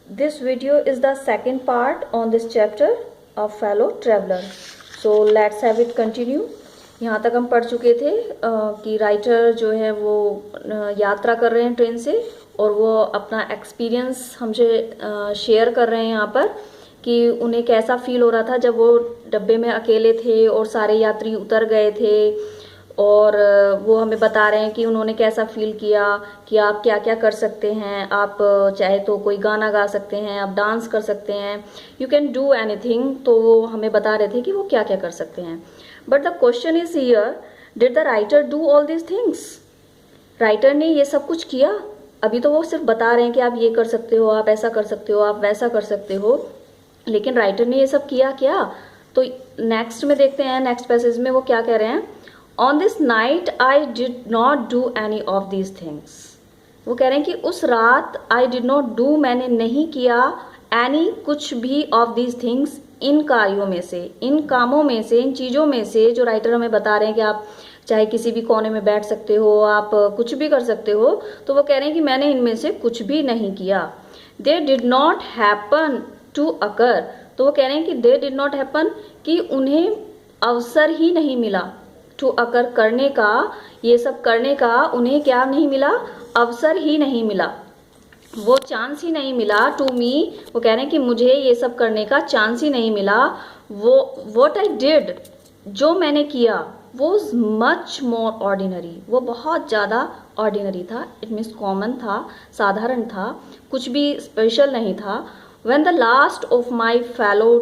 This video is the second part on this chapter of fellow traveler. So let's have it continue. यहाँ तक हम पढ़ चुके थे कि राइटर जो है वो यात्रा कर रहे हैं ट्रेन से और वो अपना एक्सपीरियंस हमसे शेयर कर रहे हैं यहाँ पर कि उन्हें कैसा फील हो रहा था जब वो डब्बे में अकेले थे और सारे यात्री उतर गए थे। और वो हमें बता रहे हैं कि उन्होंने कैसा फील किया कि आप क्या क्या कर सकते हैं। आप चाहे तो कोई गाना गा सकते हैं, आप डांस कर सकते हैं, यू कैन डू एनीथिंग। तो वो हमें बता रहे थे कि वो क्या क्या कर सकते हैं। But the question is here, did the writer do all this things? Writer ने ये सब कुछ किया? अभी तो वो सिर्फ बता रहे हैं कि आप ये कर सकते हो, आप ऐसा कर सकते हो, आप वैसा कर सकते हो, लेकिन राइटर ने ये सब किया क्या? तो नेक्स्ट में देखते हैं, नेक्स्ट पैसेज में वो क्या कह रहे हैं। On this night I did not do any of these things. वो कह रहे हैं कि उस रात आई डिड नॉट डू, मैंने नहीं किया, एनी कुछ भी ऑफ दीज थिंग्स, इन कार्यों में से, इन कामों में से, इन चीज़ों में से जो राइटर हमें बता रहे हैं कि आप चाहे किसी भी कोने में बैठ सकते हो, आप कुछ भी कर सकते हो। तो वो कह रहे हैं कि मैंने इनमें से कुछ भी नहीं किया। They did not happen to occur. तो वो कह रहे हैं कि दे डिड नॉट हैपन, कि उन्हें अवसर ही नहीं मिला टू अकर, करने का, ये सब करने का उन्हें क्या नहीं मिला? अवसर ही नहीं मिला, वो चांस ही नहीं मिला। टू मी, वो कह रहे हैं कि मुझे ये सब करने का चांस ही नहीं मिला। वो व्हाट आई डिड, जो मैंने किया, वो मच मोर ऑर्डिनरी, वो बहुत ज़्यादा ऑर्डिनरी था। इट मीन्स कॉमन था, साधारण था, कुछ भी स्पेशल नहीं था। When the last of my fellow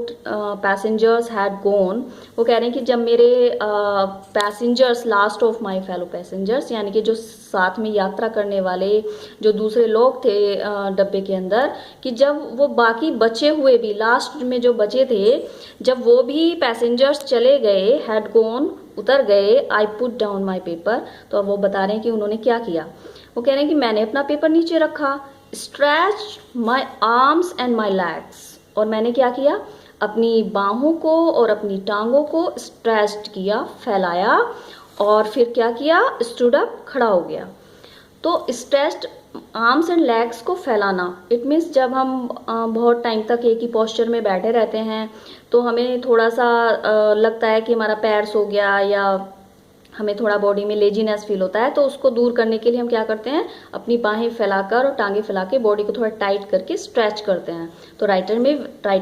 passengers had gone, वो कह रहे हैं कि जब मेरे passengers, last of my fellow passengers, यानी कि जो साथ में यात्रा करने वाले जो दूसरे लोग थे डब्बे के अंदर, कि जब वो बाकी बचे हुए भी, लास्ट में जो बचे थे, जब वो भी पैसेंजर्स चले गए, हैड गॉन, उतर गए, I put down my paper. तो अब वो बता रहे हैं कि उन्होंने क्या किया। वो कह रहे हैं कि मैंने अपना पेपर नीचे रखा, stretch my arms and my legs, और मैंने क्या किया, अपनी बाहों को और अपनी टांगों को स्ट्रेच्ड किया, फैलाया, और फिर क्या किया, स्टूड अप, खड़ा हो गया। तो स्ट्रेच्ड आर्म्स एंड लेग्स को फैलाना, इट मीन्स जब हम बहुत टाइम तक एक ही पोस्चर में बैठे रहते हैं तो हमें थोड़ा सा लगता है कि हमारा पैर सो गया, या हमें थोड़ा बॉडी में लेजीनेस फील होता है। तो उसको दूर करने के लिए हम क्या करते हैं, अपनी बाहें फैलाकर और टांगे फैला के बॉडी को थोड़ा टाइट करके स्ट्रेच करते हैं। तो राइटर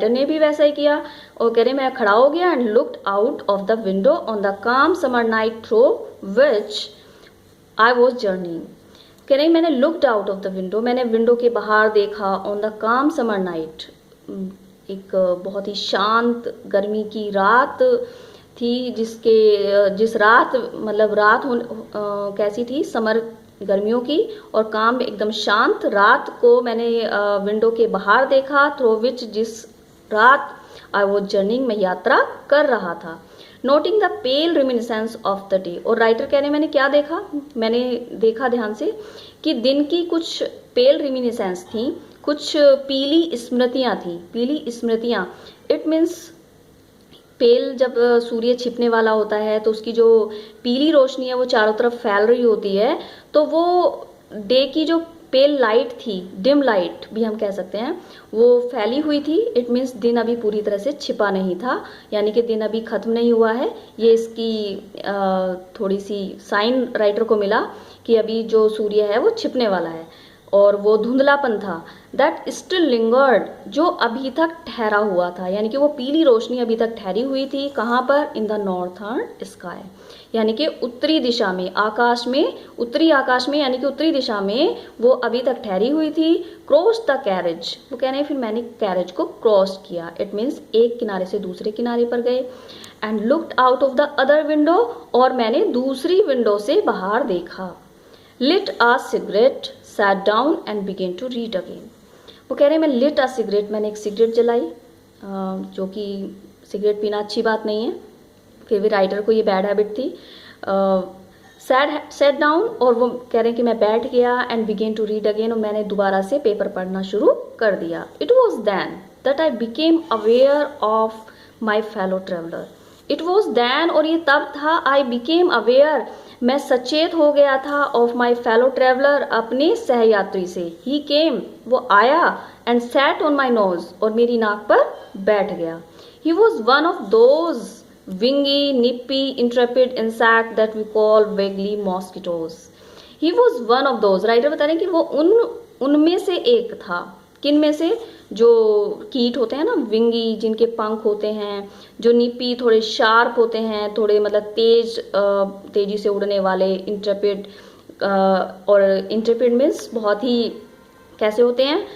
ने भी वैसा ही किया और कह रहे मैं खड़ा हो गया and looked out of the window on the calm summer night through which I was journeying. कह रही मैंने looked out of the window, मैंने विंडो के बाहर देखा, on the calm summer night, एक बहुत ही शांत गर्मी की रात थी, जिस रात, मतलब रात कैसी थी, समर, गर्मियों की, और काम एकदम शांत रात को मैंने विंडो के बाहर देखा, थ्रू विच, जिस रात आई वॉज जर्निंग, मैं यात्रा कर रहा था। Noting the pale reminiscence of the day, और राइटर कह रहे मैंने क्या देखा, मैंने देखा ध्यान से कि दिन की कुछ पेल रिमिनिसेंस थी, कुछ पीली स्मृतियां थी। पीली स्मृतियां, इट मीन्स पेल, जब सूर्य छिपने वाला होता है तो उसकी जो पीली रोशनी है वो चारों तरफ फैल रही होती है, तो वो डे की जो पेल लाइट थी, डिम लाइट भी हम कह सकते हैं, वो फैली हुई थी। इट मीन्स दिन अभी पूरी तरह से छिपा नहीं था, यानी कि दिन अभी खत्म नहीं हुआ है। ये इसकी थोड़ी सी साइन राइटर को मिला कि अभी जो सूर्य है वो छिपने वाला है, और वो धुंधलापन था, दैट स्टिल लिंगर्ड, जो अभी तक ठहरा हुआ था, यानी कि वो पीली रोशनी अभी तक ठहरी हुई थी। कहाँ पर? इन द नॉर्थर्न स्काई, यानी कि उत्तरी दिशा में, आकाश में, उत्तरी आकाश में, यानी कि उत्तरी दिशा में वो अभी तक ठहरी हुई थी। क्रॉस द कैरेज, वो कह रहे हैं फिर मैंने कैरेज को क्रॉस किया, इट मीन्स एक किनारे से दूसरे किनारे पर गए। And looked out of the other window, और मैंने दूसरी विंडो से बाहर देखा। Lit a cigarette, sat down and began to read again. वो कह रहे हैं मैं lit a cigarette, मैंने एक सिगरेट जलाई, जो कि सिगरेट पीना अच्छी बात नहीं है, फिर भी राइटर को ये बैड हैबिट थी। sat down, और वो कह रहे हैं कि मैं बैठ गया, and began to read again, और मैंने दोबारा से पेपर पढ़ना शुरू कर दिया। It was then that I became aware of my fellow traveler. It was then, और ये तब था, I became aware, मैं सचेत हो गया था ऑफ माई फेलो ट्रेवलर, अपने सहयात्री से। ही केम, वो आया, and sat on my nose, और मेरी नाक पर बैठ गया। He was one of those wingy nippy intrepid insects that we call vaguely mosquitoes. He was one of those, writer बता रहे हैं कि वो उनमें से एक था। किन में से? जो कीट होते हैं ना, विंगी, जिनके पंख होते हैं, जो निपी, थोड़े शार्प होते हैं, थोड़े मतलब तेजी से उड़ने वाले, इंट्रेपिड, और इंट्रेपिड मीन्स बहुत ही कैसे होते हैं,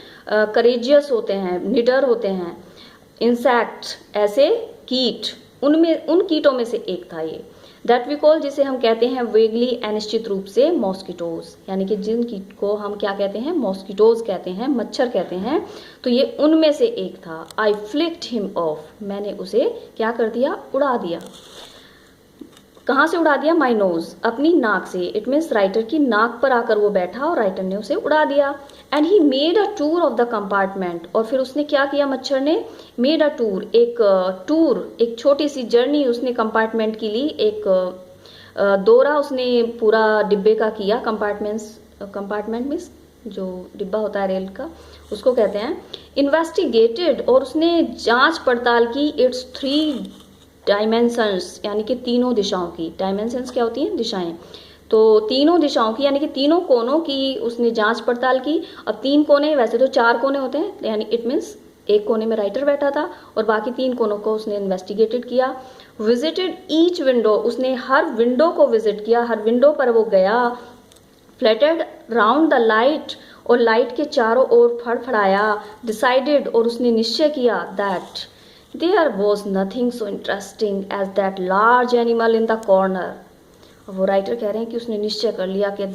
करेजियस होते हैं, निडर होते हैं। इंसेक्ट, ऐसे कीट, उन कीटों में से एक था ये। दैट वी कॉल, जिसे हम कहते हैं वेगली, अनिश्चित रूप से, मॉस्किटोज, यानी कि जिन कीट को हम क्या कहते हैं, मॉस्किटोज कहते हैं, मच्छर कहते हैं। तो ये उनमें से एक था। आई फ्लिक्ड हिम ऑफ, मैंने उसे क्या कर दिया, उड़ा दिया। कहाँ से उड़ा दिया? माई नोज, अपनी नाक से। इट मीन्स राइटर की नाक पर आकर वो बैठा और राइटर ने उसे उड़ा दिया। And he made a tour of the compartment, और फिर उसने क्या किया, मच्छर ने? मेड अ टूर, एक छोटी सी जर्नी उसने कंपार्टमेंट की ली, एक दौरा उसने पूरा डिब्बे का किया। कंपार्टमेंट मीन्स जो डिब्बा होता है रेल का, उसको कहते हैं। इन्वेस्टिगेटेड, और उसने जांच पड़ताल की, इट्स 3 डायमेंशंस, यानी कि तीनों दिशाओं की। डायमेंशंस क्या होती हैं? दिशाएं। तो तीनों दिशाओं की, यानी कि तीनों कोनों की उसने जांच पड़ताल की। अब 3 कोने, वैसे तो 4 कोने होते हैं, यानी इट मीन्स एक कोने में राइटर बैठा था और बाकी 3 कोनों को उसने इन्वेस्टिगेटेड किया। विजिटेड ईच विंडो, उसने हर विंडो को विजिट किया, हर विंडो पर वो गया। फ्लैटेड राउंड द लाइट, और लाइट के चारों ओर फड़फड़ाया। डिसाइडेड, और उसने निश्चय किया, that there was nothing so interesting as that large animal in the corner। वो राइटर कह रहे हैं कि उसने निश्चय कर लिया कि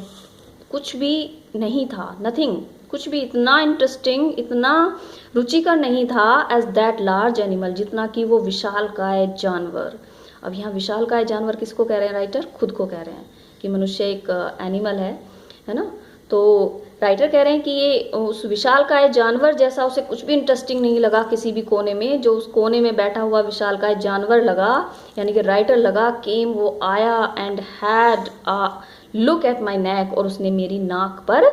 कुछ भी नहीं था, नथिंग, कुछ भी इतना इंटरेस्टिंग, इतना रुचिकर नहीं था, एज दैट लार्ज एनिमल, जितना कि वो विशालकाय जानवर। अब यहाँ विशालकाय जानवर किसको कह रहे हैं? राइटर खुद को कह रहे हैं कि मनुष्य एक एनिमल है ना। तो राइटर कह रहे हैं कि ये उस विशालकाय जानवर जैसा उसे कुछ भी इंटरेस्टिंग नहीं लगा किसी भी कोने में, जो उस कोने में बैठा हुआ विशालकाय जानवर लगा, यानी कि राइटर लगा। केम, वो आया, and had a look at my neck, और उसने मेरी नाक पर,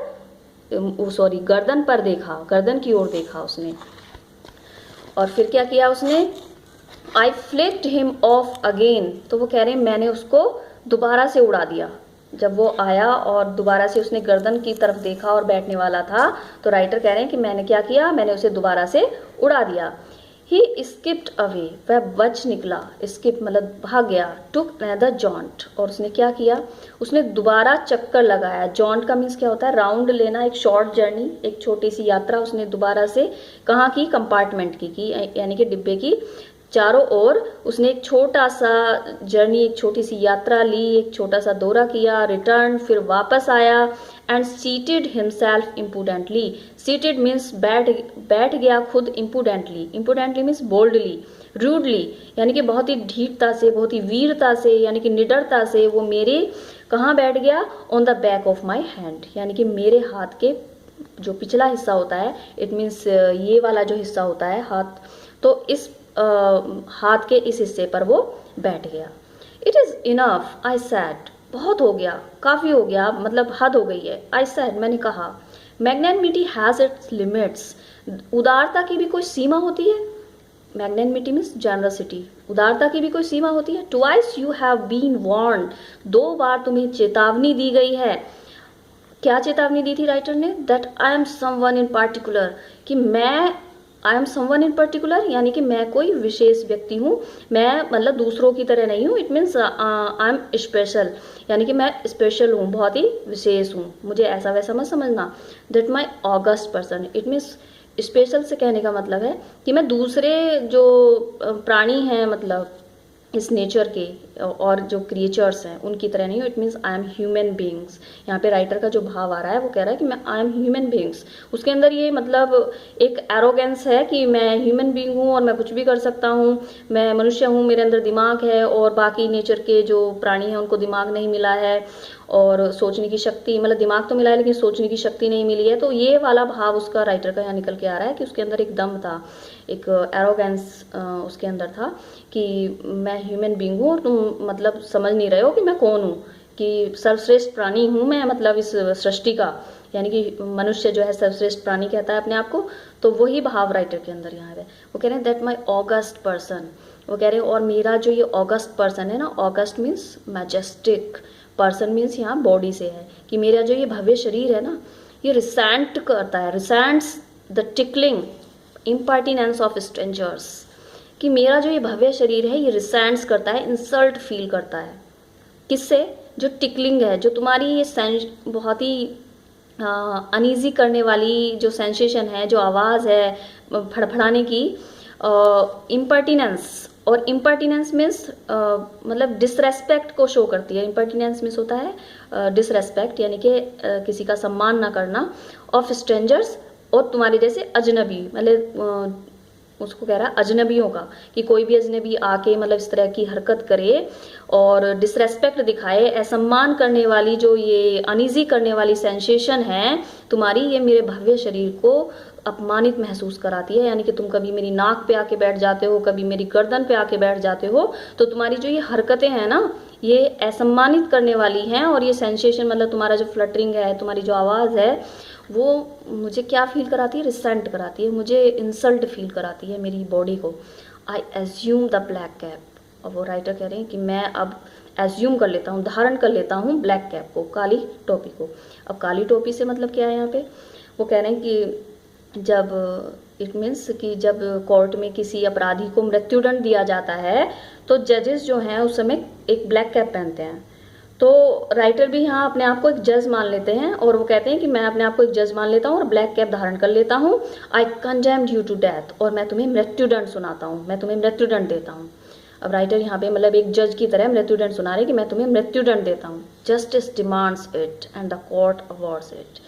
गर्दन पर देखा, गर्दन की ओर देखा उसने। और फिर क्या किया उसने? आई फ्लिक्ड हिम ऑफ अगेन, तो वो कह रहे हैं मैंने उसको दोबारा से उड़ा दिया। जब वो आया और दोबारा से उसने गर्दन की तरफ देखा और बैठने वाला था, तो राइटर कह रहे हैं कि मैंने क्या किया, मैंने उसे दोबारा से उड़ा दिया। ही स्किप्ड अवे, वह बच निकला, स्किप मतलब भाग गया। टुक अनदर जॉन्ट, और उसने क्या किया, उसने दोबारा चक्कर लगाया। जॉन्ट का मीन्स क्या होता है? राउंड लेना, एक शॉर्ट जर्नी, एक छोटी सी यात्रा उसने दोबारा से कहाँ की? कंपार्टमेंट की, यानी कि डिब्बे की चारों ओर उसने एक छोटा सा जर्नी, एक छोटी सी यात्रा ली, एक छोटा सा दौरा किया। रिटर्न, फिर वापस आया। And seated himself impudently, seated means बैठ गया खुद, impudently, impudently means boldly, rudely, यानी कि बहुत ही ढीठता से, बहुत ही वीरता से, यानी कि निडरता से वो मेरे कहाँ बैठ गया? On the back of my hand, यानी कि मेरे हाथ के जो पिछला हिस्सा होता है, इट मीन्स ये वाला जो हिस्सा होता है हाथ, तो इस हाथ के इस हिस्से पर वो बैठ गया। It is enough I sad, बहुत हो गया, काफी हो गया, मतलब हद हो गई है। आई सैड, मैंने कहा। मैग्नेनिमिटी हैज इट्स लिमिट्स, उदारता की भी कोई सीमा होती है। मैग्नेनिमिटी मीन्स जनरसिटी, उदारता की भी कोई सीमा होती है। Twice you have been warned, 2 बार तुम्हें चेतावनी दी गई है। क्या चेतावनी दी थी राइटर ने? That I am someone in particular, कि मैं, I am someone in particular, यानी कि मैं कोई विशेष व्यक्ति हूँ, मैं मतलब दूसरों की तरह नहीं हूँ। It means I am special, यानी कि मैं स्पेशल हूँ, बहुत ही विशेष हूँ, मुझे ऐसा वैसा मत समझना। That my August person, it means special से कहने का मतलब है कि मैं दूसरे जो प्राणी हैं, मतलब इस नेचर के और जो क्रिएचर्स हैं उनकी तरह नहीं हो। It means I am human beings. यहाँ पे राइटर का जो भाव आ रहा है वो कह रहा है कि मैं आई एम ह्यूमन बींग्स, उसके अंदर ये मतलब एक एरोगेंस है कि मैं ह्यूमन बींग हूँ और मैं कुछ भी कर सकता हूँ, मैं मनुष्य हूँ, मेरे अंदर दिमाग है और बाकी नेचर के जो प्राणी हैं उनको दिमाग नहीं मिला है और सोचने की शक्ति, मतलब दिमाग तो मिला है लेकिन सोचने की शक्ति नहीं मिली है। तो ये वाला भाव उसका राइटर का यहाँ निकल के आ रहा है कि उसके अंदर एक दम था, एक एरोगेंस उसके अंदर था कि मैं ह्यूमन बींग हूँ और तुम मतलब समझ नहीं रहे हो कि मैं कौन हूँ, कि सर्वश्रेष्ठ प्राणी हूं मैं, मतलब इस सृष्टि का, यानी कि मनुष्य जो है सर्वश्रेष्ठ प्राणी कहता है अपने आप को, तो वही भाव राइटर के अंदर यहाँ है। वो कह रहे हैं दैट माई ऑगस्ट पर्सन, वो कह रहे हैं और मेरा जो ये ऑगस्ट पर्सन है ना, August means majestic, person means यहाँ बॉडी से है, कि मेरा जो ये भव्य शरीर है ना, ये रिसेंट करता है, resents the tickling impertinence of strangers, कि मेरा जो ये भव्य शरीर है ये रिसेंट्स करता है, इंसल्ट फील करता है। किससे? जो टिकलिंग है, जो तुम्हारी ये बहुत ही अनईजी करने वाली जो सेंसेशन है, जो आवाज़ है फड़फड़ाने की, इम्पर्टिनेंस, और इम्पर्टिनेंस मीन्स मतलब डिसरेस्पेक्ट को शो करती है। इम्पर्टिनेंस मीन्स होता है डिसरेस्पेक्ट, यानी कि किसी का सम्मान ना करना, ऑफ स्ट्रेंजर्स, और तुम्हारे जैसे अजनबी, मतलब उसको कह रहा है अजनबियों का, कि कोई भी अजनबी आके मतलब इस तरह की हरकत करे और डिसरेस्पेक्ट दिखाए, असम्मान करने वाली जो ये अनईजी करने वाली सेंसेशन है तुम्हारी, ये मेरे भव्य शरीर को अपमानित महसूस कराती है। यानी कि तुम कभी मेरी नाक पे आके बैठ जाते हो, कभी मेरी गर्दन पे आके बैठ जाते हो, तो तुम्हारी जो ये हरकतें हैं ना, ये असम्मानित करने वाली हैं, और ये सेंसेशन मतलब तुम्हारा जो फ्लटरिंग है, तुम्हारी जो आवाज़ है, वो मुझे क्या फील कराती है? रिसेंट कराती है, मुझे इंसल्ट फील कराती है मेरी बॉडी को। I assume the black cap, और वो राइटर कह रहे हैं कि मैं अब एज्यूम कर लेता हूँ, धारण कर लेता हूँ ब्लैक कैप को, काली टोपी को। अब काली टोपी से मतलब क्या है यहाँ पे? वो कह रहे हैं कि जब इट मीन्स कि जब कोर्ट में किसी अपराधी को मृत्युदंड दिया जाता है, तो जजेस जो हैं उस समय एक ब्लैक कैप पहनते हैं। तो राइटर भी यहाँ अपने आप को एक जज मान लेते हैं, और वो कहते हैं कि मैं अपने आप को एक जज मान लेता हूँ और ब्लैक कैप धारण कर लेता हूँ। आई कंडेम्ड यू टू डेथ, और मैं तुम्हें मृत्युदंड सुनाता हूँ, मैं तुम्हें मृत्युदंड देता हूँ। अब राइटर यहाँ पे मतलब एक जज की तरह मृत्युदंड सुना रहे कि मैं तुम्हें मृत्युदंड देता हूँ। Justice demands it and the court awards it.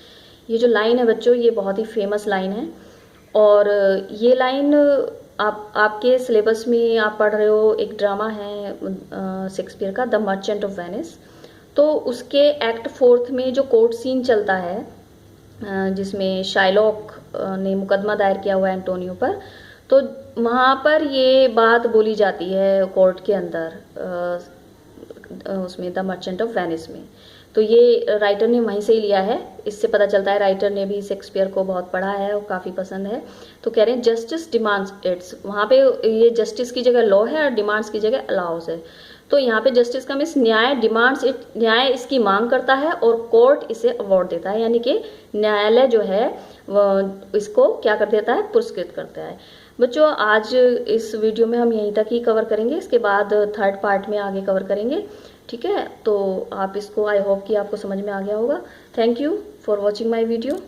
ये जो लाइन है बच्चों, ये बहुत ही फेमस लाइन है, और ये लाइन आपके सिलेबस में आप पढ़ रहे हो, एक ड्रामा है शेक्सपियर का, द मर्चेंट ऑफ वेनिस। तो उसके एक्ट 4 में जो कोर्ट सीन चलता है, जिसमें शाइलॉक ने मुकदमा दायर किया हुआ है एंटोनियो पर, तो वहाँ पर ये बात बोली जाती है कोर्ट के अंदर, उसमें द मर्चेंट ऑफ वेनिस में। तो ये राइटर ने वहीं से ही लिया है। इससे पता चलता है राइटर ने भी शेक्सपियर को बहुत पढ़ा है और काफ़ी पसंद है। तो कह रहे हैं जस्टिस डिमांड्स इट्स, वहाँ पे ये जस्टिस की जगह लॉ है और डिमांड्स की जगह अलाउज है। तो यहाँ पे जस्टिस का मीन्स न्याय, डिमांड्स इट, न्याय इसकी मांग करता है और कोर्ट इसे अवार्ड देता है, यानी कि न्यायालय जो है वो इसको क्या कर देता है? पुरस्कृत करता है। बच्चों आज इस वीडियो में हम यहीं तक ही कवर करेंगे, इसके बाद थर्ड पार्ट में आगे कवर करेंगे, ठीक है? तो आप इसको, आई होप कि आपको समझ में आ गया होगा। Thank you for watching my video.